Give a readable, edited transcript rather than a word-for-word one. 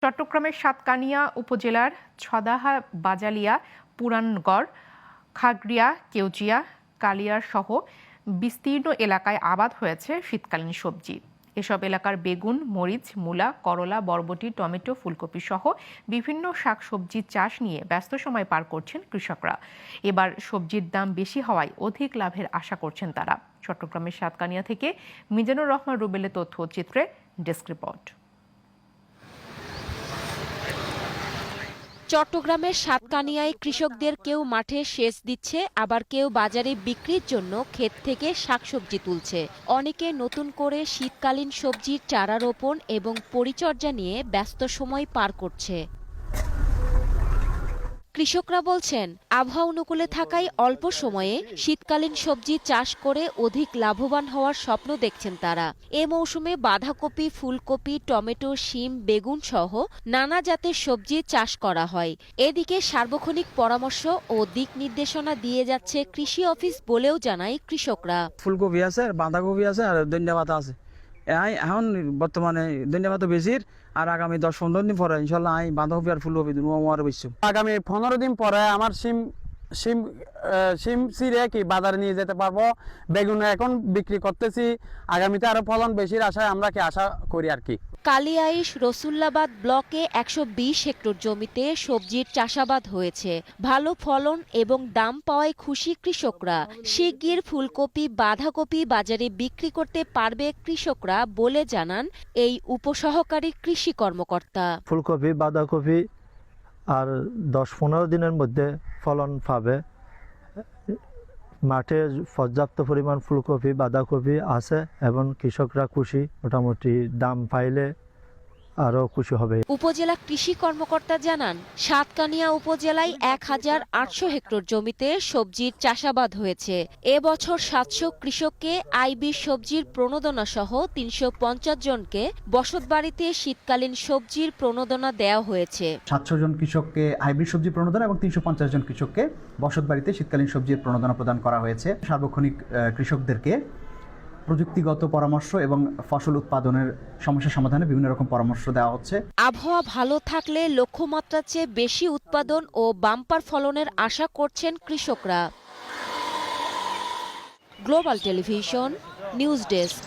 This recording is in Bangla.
চট্টগ্রামের সাতকানিয়া উপজেলার ছদাহা বাজালিয়া পুরানগড় খাগড়িয়া কেউজিয়া কালিয়ার সহ বিস্তীর্ণ এলাকায় আবাদ হয়েছে শীতকালীন সবজি। এসব এলাকার বেগুন, মরিচ, মূলা, করলা, বরবটি, টমেটো, ফুলকপি সহ বিভিন্ন শাকসবজির চাষ নিয়ে ব্যস্ত সময় পার করছেন কৃষকরা। এবার সবজির দাম বেশি হওয়ায় অধিক লাভের আশা করছেন তারা। চট্টগ্রামের সাতকানিয়া থেকে মিজানুর রহমান রুবেলের তথ্য চিত্রে ডেস্ক রিপোর্ট। চট্টগ্রামের সাতকানিয়ায় কৃষকদের কেউ মাঠে সেচ দিচ্ছে, আবার কেউ বাজারে বিক্রির জন্য ক্ষেত থেকে শাকসবজি তুলছে। অনেকে নতুন করে শীতকালীন সবজির চারা রোপণ এবং পরিচর্যা নিয়ে ব্যস্ত সময় পার করছে। কৃষকরা বলছেন, আবহাওয়া অনুকূলে থাকায় অল্প সময়ে শীতকালীন সবজি চাষ করে অধিক লাভবান হওয়ার স্বপ্ন দেখছেন তারা। এ মৌসুমে বাঁধাকপি, ফুলকপি, টমেটো, শিম, বেগুন সহ নানা জাতের সবজি চাষ করা হয়। এদিকে সার্বক্ষণিক পরামর্শ ও দিক নির্দেশনা দিয়ে যাচ্ছে কৃষি অফিস বলেও জানায় কৃষকরা। ফুলকপি আছে, বাঁধাকপি আছে, আর ধনিয়া পাতা আছে। এখন বর্তমানে ধনিয়া পাতা বেশির, আর আগামী 10-15 দিন পরে ইনশাল্লাহ আমি বাঁধাকপি আর ফুলকপি দুটো বেশি। আগামী 15 দিন পরে আমার সিম সিরে কি বাজারে নিয়ে যেতে পারবো। বেগুন এখন বিক্রি করতেছি, আগামীতে আরো ফলন বেশির আশায় আমরা কি আশা করি আর কি। কালিয়াইশ রসুল্লাবাদ ব্লকে 120 হেক্টর জমিতে সবজির চাষাবাদ হয়েছে। ভালো ফলন এবং দাম পাওয়ায় খুশি কৃষকরা। শিগগির ফুলকপি, বাঁধাকপি বাজারে বিক্রি করতে পারবে কৃষকরা বলে জানান এই উপসহকারী কৃষি কর্মকর্তা। ফুলকপি, বাঁধাকপি আর 10-15 দিনের মধ্যে ফলন পাবে। মাঠে পর্যাপ্ত পরিমাণ ফুলকপি, বাঁধাকপি আছে এবং কৃষকরা খুশি। মোটামুটি দাম পাইলে আরও খুশি হবে। উপজেলা কৃষি কর্মকর্তা জানান, সাতকানিয়া উপজেলায় 1800 হেক্টর জমিতে সবজির চাষাবাদ হয়েছে। এবছর 700 কৃষককে আইবি সবজির প্রণোদনা সহ 350 জনকে বসতবাড়িতে শীতকালীন সবজির প্রণোদনা দেওয়া হয়েছে। 700 জন কৃষককে আইবি সবজি প্রণোদনা এবং 350 জন কৃষককে বসতবাড়িতে শীতকালীন সবজির প্রণোদনা প্রদান করা হয়েছে। সার্বক্ষণিক কৃষকদেরকে প্রযুক্তিগত পরামর্শ এবং ফসল উৎপাদনের সমস্যা সমাধানে বিভিন্ন রকম পরামর্শ দেওয়া হচ্ছে। আবহাওয়া ভালো থাকলে লক্ষ্যমাত্রার চেয়ে বেশি উৎপাদন ও বাম্পার ফলনের আশা করছেন কৃষকরা। Global television news desk.